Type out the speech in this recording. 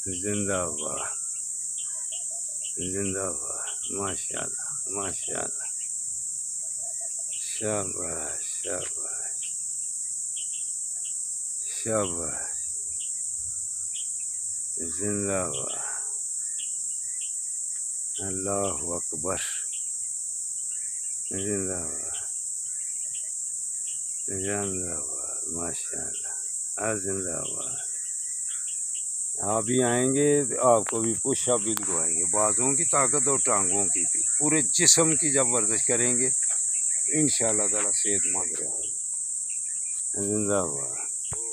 जिंदाबाद जिंदाबाद, माशाल्लाह माशाल्लाह, शाबाश शाबाश शाबाश, जिंदाबाद, अल्लाहु अकबर, जिंदाबाद जिंदाबाद, माशाल्लाह, जिंदाबाद। आप भी आएंगे तो आपको भी पुशअप भी लगवाएंगे, बाजों की ताकत और टांगों की भी, पूरे जिस्म की जब वर्जिश करेंगे इंशाअल्लाह ताला सेहतमंद रहेंगे। जिंदाबाद।